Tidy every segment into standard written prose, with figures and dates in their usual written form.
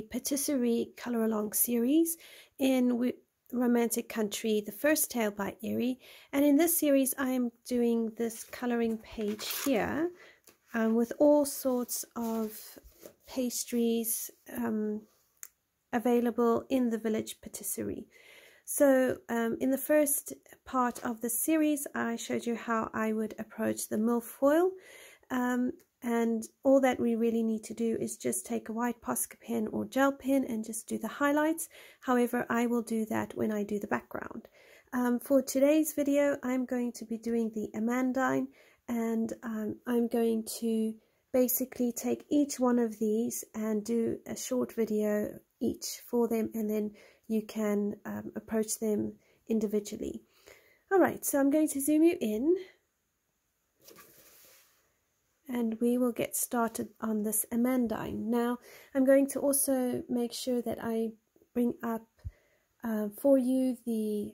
patisserie color along series in Romantic Country, the first tale by Eriy, and in this series I am doing this coloring page here with all sorts of pastries available in the Village Patisserie. So in the first part of the series I showed you how I would approach the milfoil, and all that we really need to do is just take a white Posca pen or gel pen and just do the highlights. However, I will do that when I do the background. For today's video, I'm going to be doing the Amandine, and I'm going to basically take each one of these and do a short video each for them, and then you can approach them individually. Alright, so I'm going to zoom you in, and we will get started on this Amandine. Now, I'm going to also make sure that I bring up for you the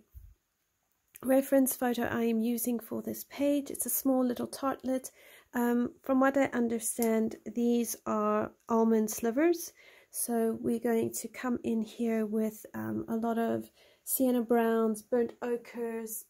reference photo I am using for this page. It's a small little tartlet. From what I understand, these are almond slivers. So we're going to come in here with a lot of sienna browns, burnt ochres,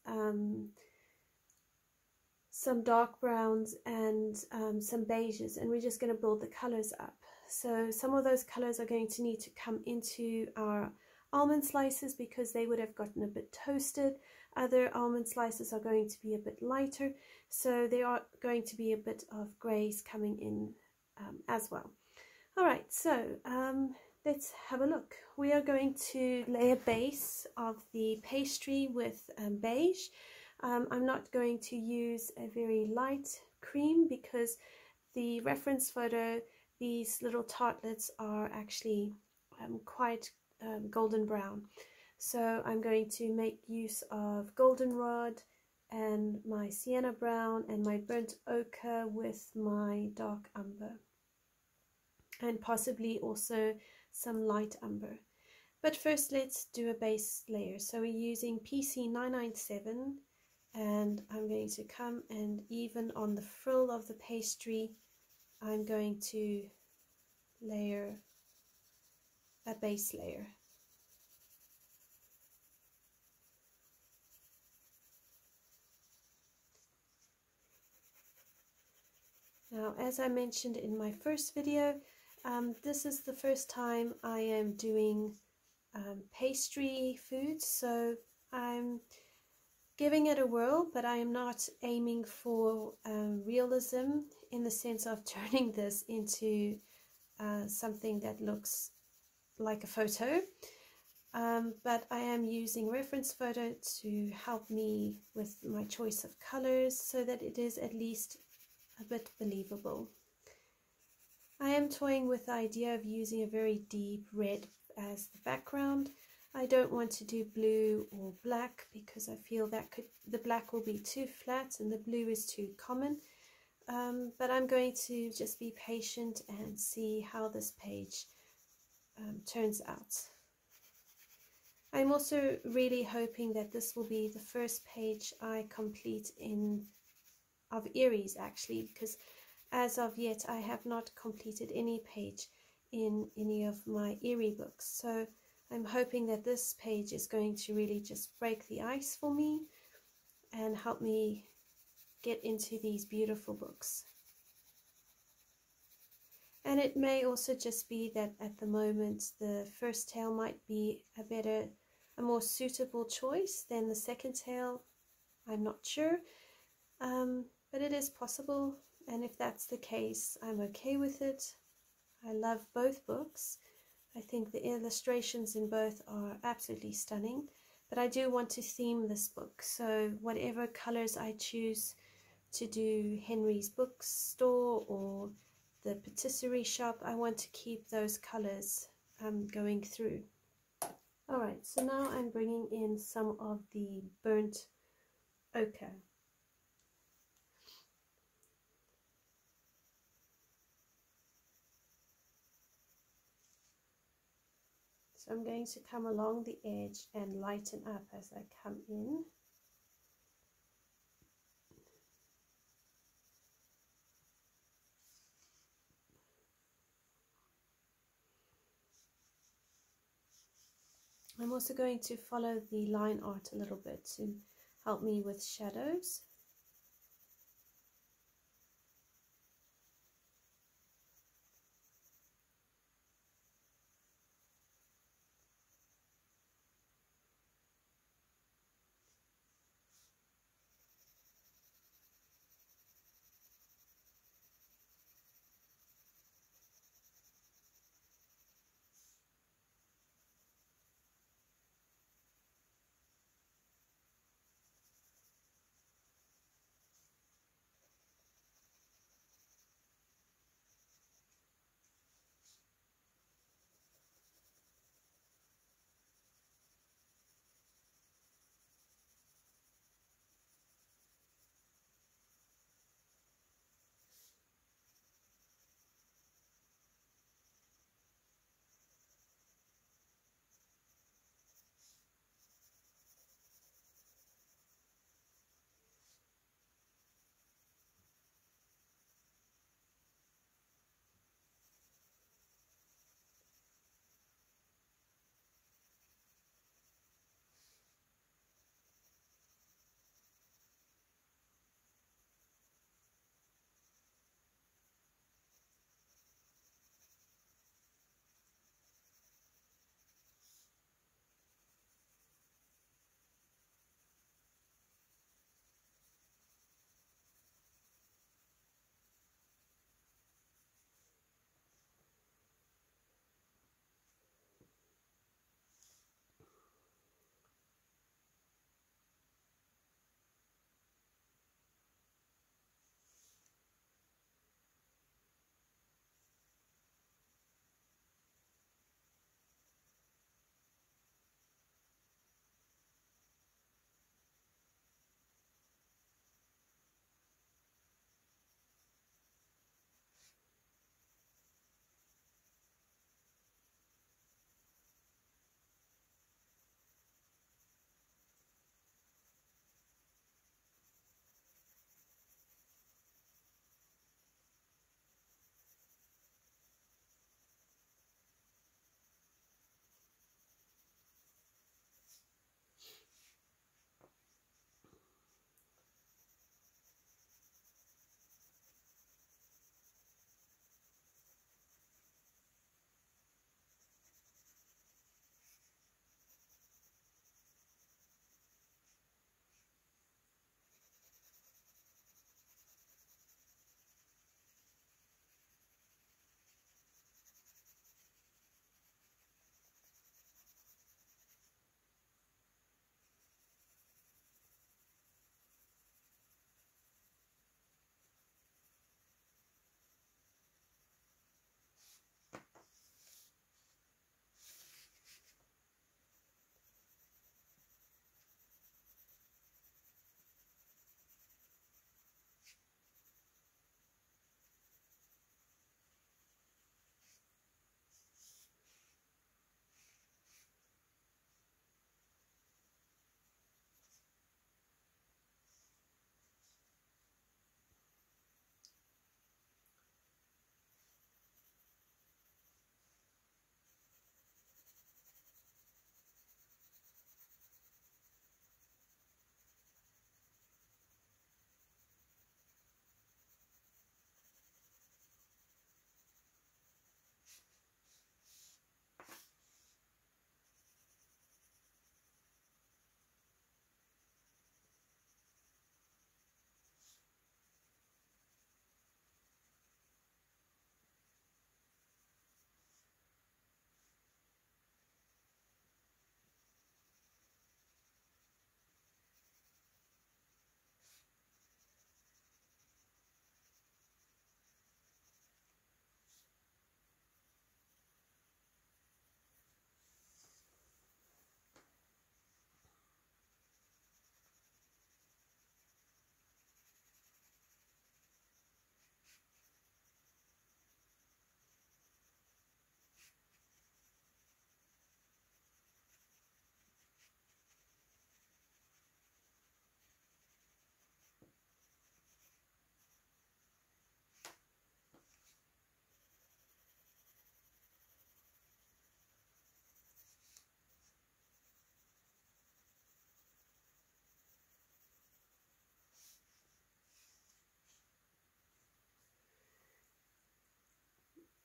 some dark browns, and some beiges, and we're just going to build the colors up. So some of those colors are going to need to come into our almond slices because they would have gotten a bit toasted. Other almond slices are going to be a bit lighter, so there are going to be a bit of grays coming in as well. Alright, so let's have a look. We are going to lay a base of the pastry with beige. I'm not going to use a very light cream because the reference photo, these little tartlets are actually quite golden brown. So I'm going to make use of goldenrod and my sienna brown and my burnt ochre with my dark umber, and possibly also some light umber. But first let's do a base layer. So we're using PC997, and I'm going to come and even on the frill of the pastry I'm going to layer a base layer. Now, as I mentioned in my first video, this is the first time I am doing pastry foods, so I'm giving it a whirl, but I am not aiming for realism in the sense of turning this into something that looks like a photo, but I am using reference photo to help me with my choice of colors so that it is at least a bit believable. I am toying with the idea of using a very deep red as the background. I don't want to do blue or black because I feel that the black will be too flat and the blue is too common. But I'm going to just be patient and see how this page turns out. I'm also really hoping that this will be the first page I complete of Eriy's, actually, because as of yet I have not completed any page in any of my Eriy books. So I'm hoping that this page is going to really just break the ice for me and help me get into these beautiful books. And it may also just be that at the moment the first tale might be a more suitable choice than the second tale. I'm not sure, but it is possible, and if that's the case, I'm okay with it. I love both books. I think the illustrations in both are absolutely stunning, but I do want to theme this book, so whatever colors I choose to do Henry's bookstore or the patisserie shop, I want to keep those colors going through. Alright, so now I'm bringing in some of the burnt ochre. So I'm going to come along the edge and lighten up as I come in. I'm also going to follow the line art a little bit to help me with shadows.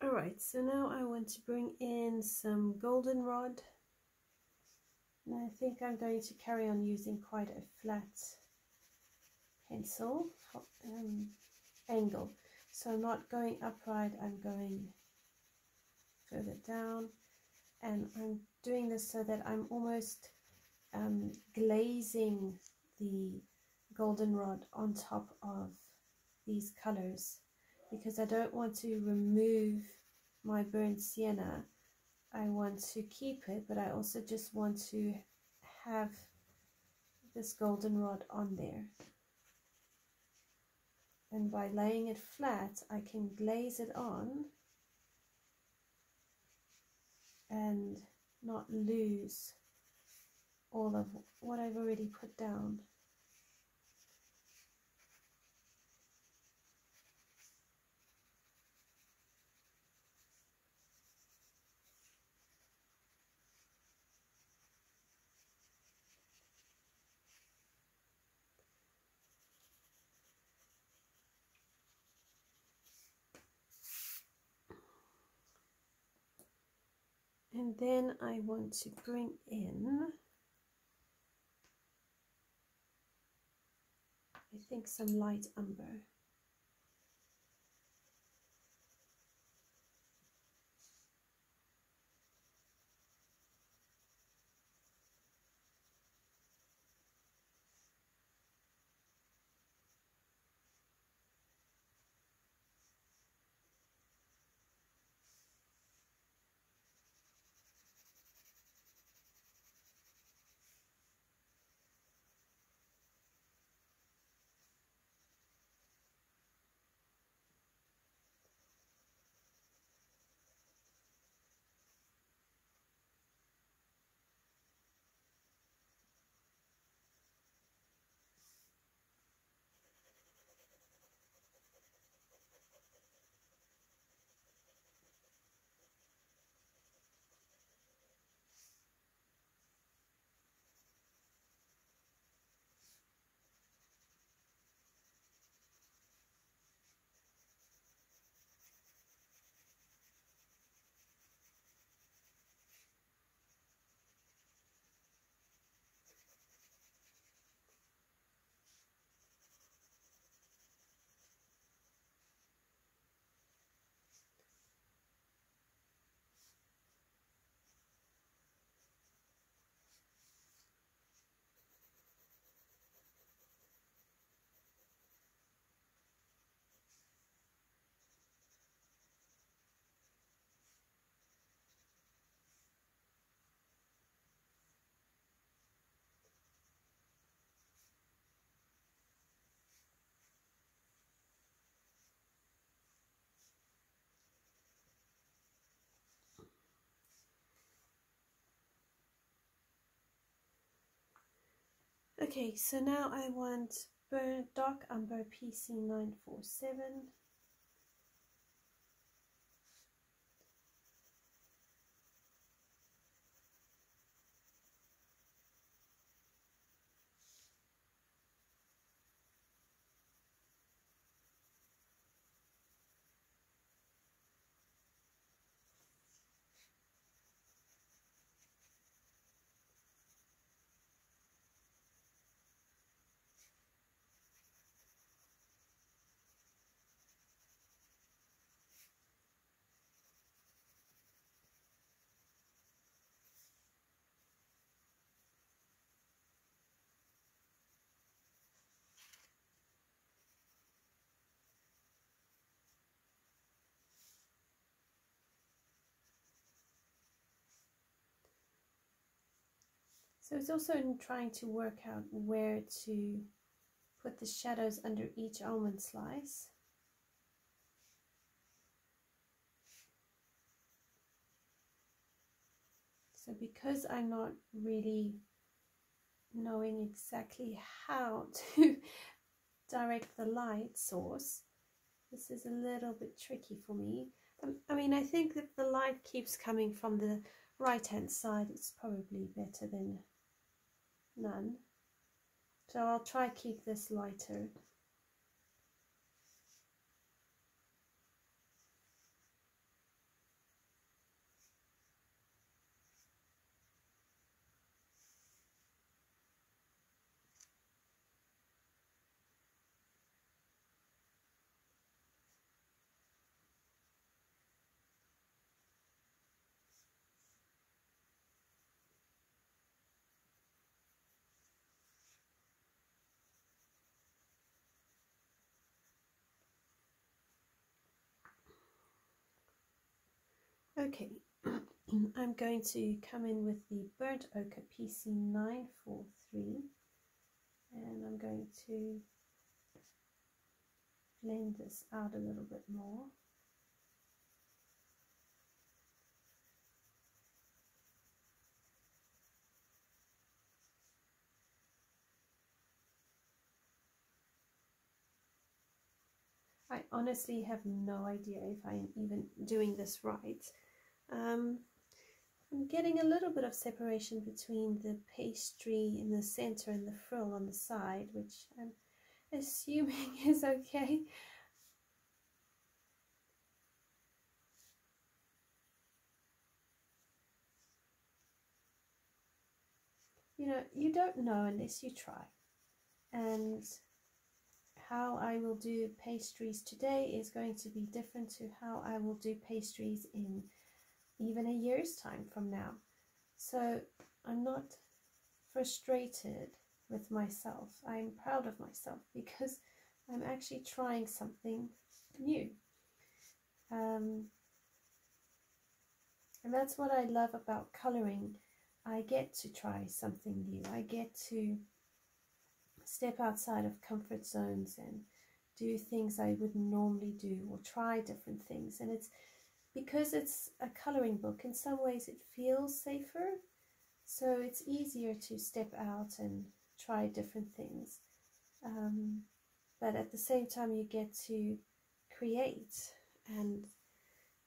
Alright, so now I want to bring in some goldenrod. And I think I'm going to carry on using quite a flat pencil angle. So I'm not going upright, I'm going further down. And I'm doing this so that I'm almost glazing the goldenrod on top of these colors, because I don't want to remove my burnt sienna. I want to keep it, but I also just want to have this goldenrod on there. And by laying it flat, I can glaze it on and not lose all of what I've already put down. And then I want to bring in, I think, some light umber. Okay, so now I want burnt dark umber PC947. So it's also in trying to work out where to put the shadows under each almond slice. So because I'm not really knowing exactly how to direct the light source, this is a little bit tricky for me. I mean, I think that the light keeps coming from the right hand side. It's probably better than none. So I'll try keep this lighter. Okay, I'm going to come in with the burnt ochre PC943, and I'm going to blend this out a little bit more. I honestly have no idea if I'm even doing this right. I'm getting a little bit of separation between the pastry in the center and the frill on the side, which I'm assuming is okay. You know, you don't know unless you try. And how I will do pastries today is going to be different to how I will do pastries in even a year's time from now. So I'm not frustrated with myself. I'm proud of myself because I'm actually trying something new. And that's what I love about coloring. I get to try something new. I get to step outside of comfort zones and do things I wouldn't normally do, or try different things. And it's because it's a coloring book, in some ways it feels safer, so it's easier to step out and try different things. But at the same time you get to create, and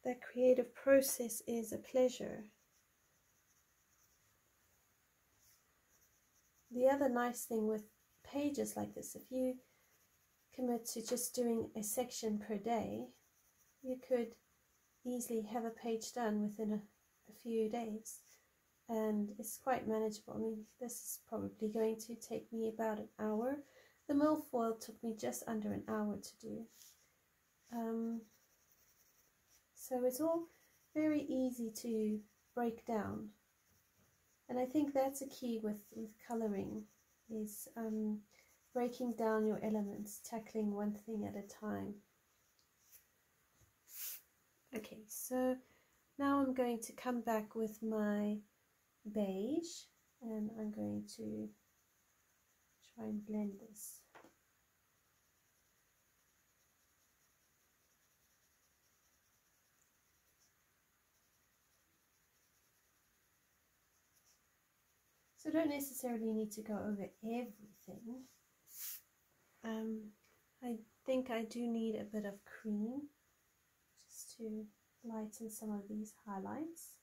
that creative process is a pleasure. The other nice thing with pages like this, if you commit to just doing a section per day, you could easily have a page done within a few days, and it's quite manageable. I mean, this is probably going to take me about an hour. The milfoil took me just under an hour to do. So it's all very easy to break down, and I think that's a key with coloring, is breaking down your elements, tackling one thing at a time. Okay, so now I'm going to come back with my beige, and I'm going to try and blend this. So don't necessarily need to go over everything. I think I do need a bit of cream just to lighten some of these highlights.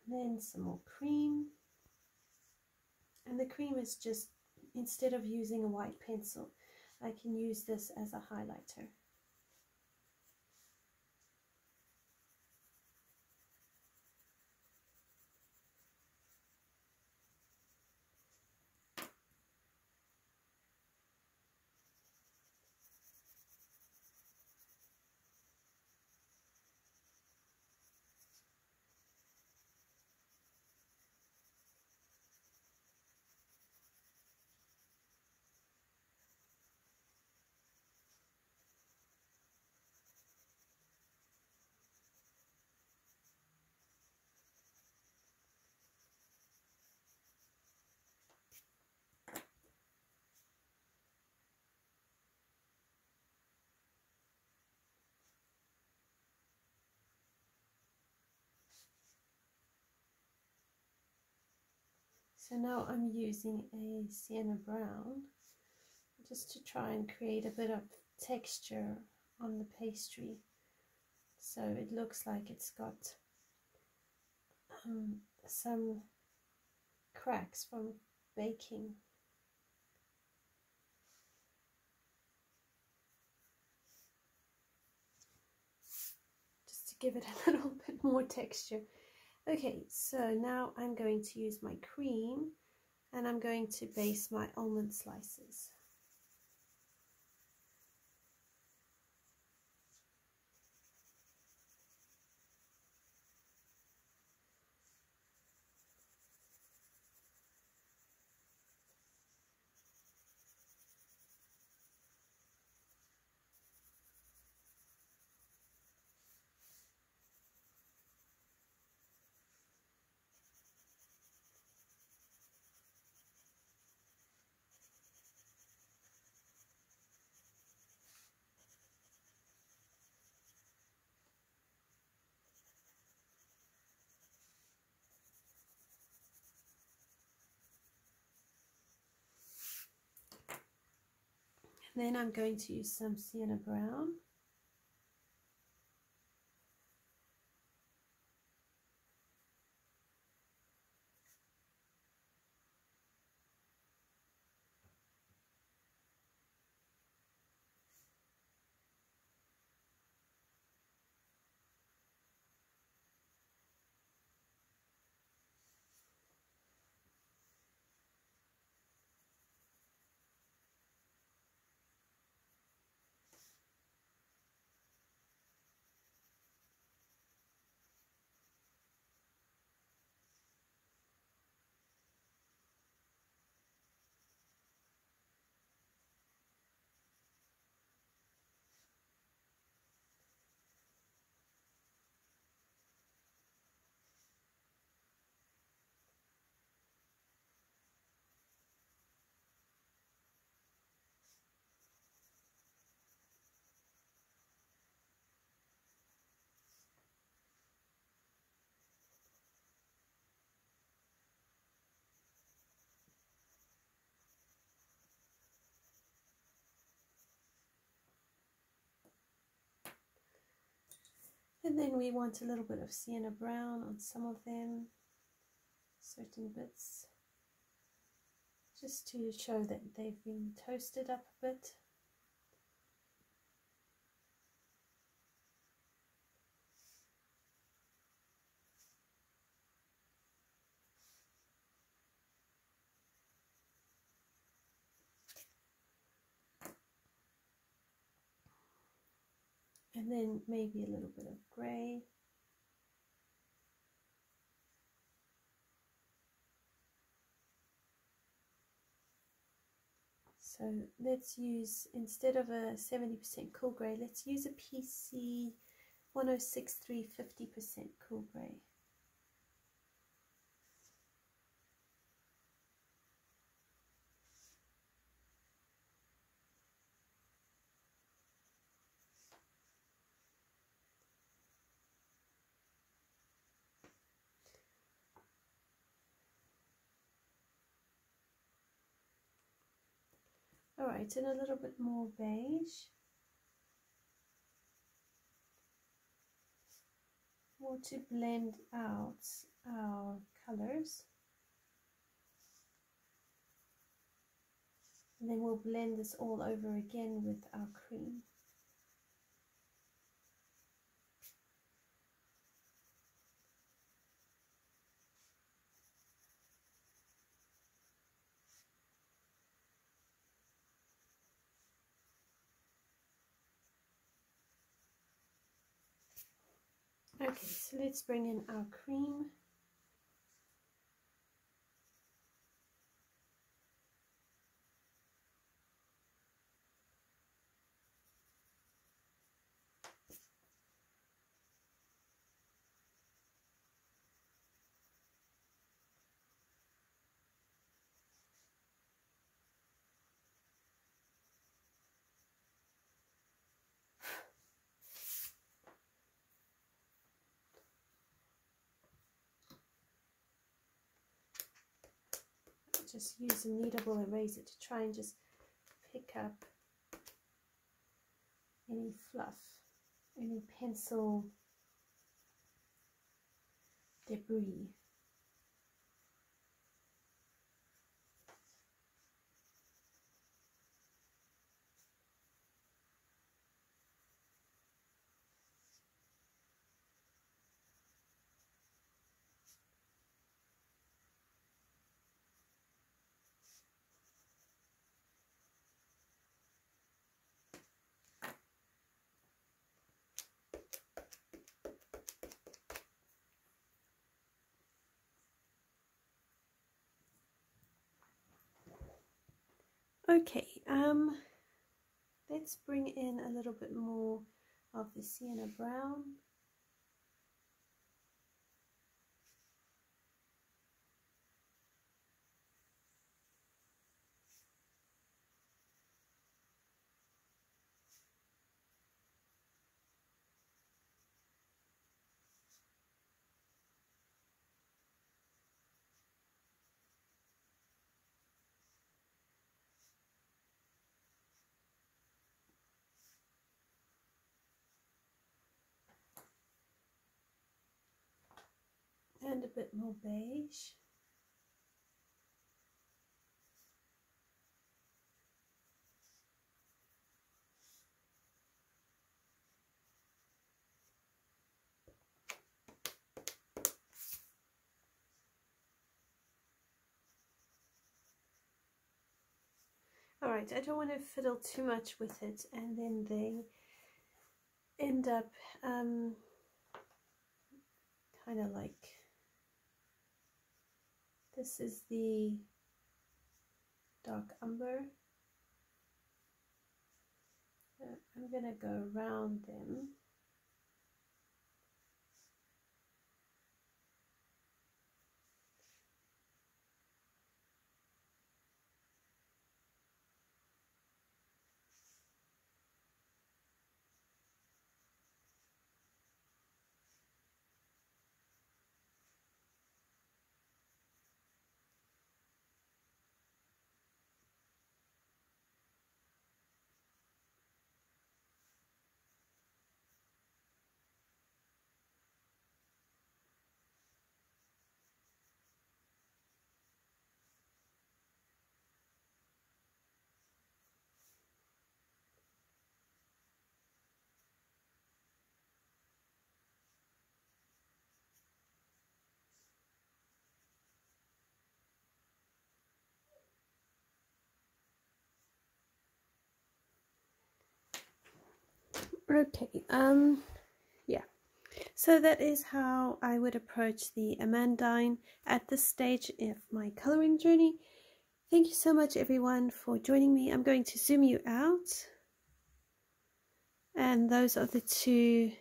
Then some more cream, and the cream is just, instead of using a white pencil, I can use this as a highlighter. So now I'm using a sienna brown just to try and create a bit of texture on the pastry, so it looks like it's got some cracks from baking. Just to give it a little bit more texture. Okay, so now I'm going to use my cream and I'm going to base my almond slices. Then I'm going to use some sienna brown. And then we want a little bit of sienna brown on some of them, certain bits, just to show that they've been toasted up a bit. And then maybe a little bit of grey. So let's use, instead of a 70% cool grey, let's use a PC1063 50% cool grey. Alright, and a little bit more beige, more to blend out our colours. And then we'll blend this all over again with our cream. Okay, so let's bring in our cream. just use a kneadable eraser to try and just pick up any fluff, any pencil debris. Okay, let's bring in a little bit more of the sienna brown. And a bit more beige. Alright, I don't want to fiddle too much with it and then they end up kind of like, this is the dark umber. I'm going to go around them. Okay, yeah, so that is how I would approach the Amandine at this stage of my colouring journey. Thank you so much everyone for joining me. I'm going to zoom you out, and those are the two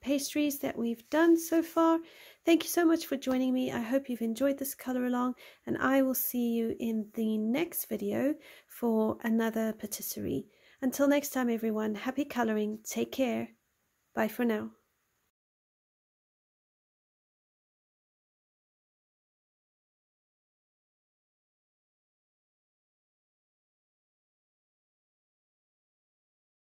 pastries that we've done so far. Thank you so much for joining me. I hope you've enjoyed this colour along, and I will see you in the next video for another patisserie. Until next time everyone, happy colouring, take care, bye for now.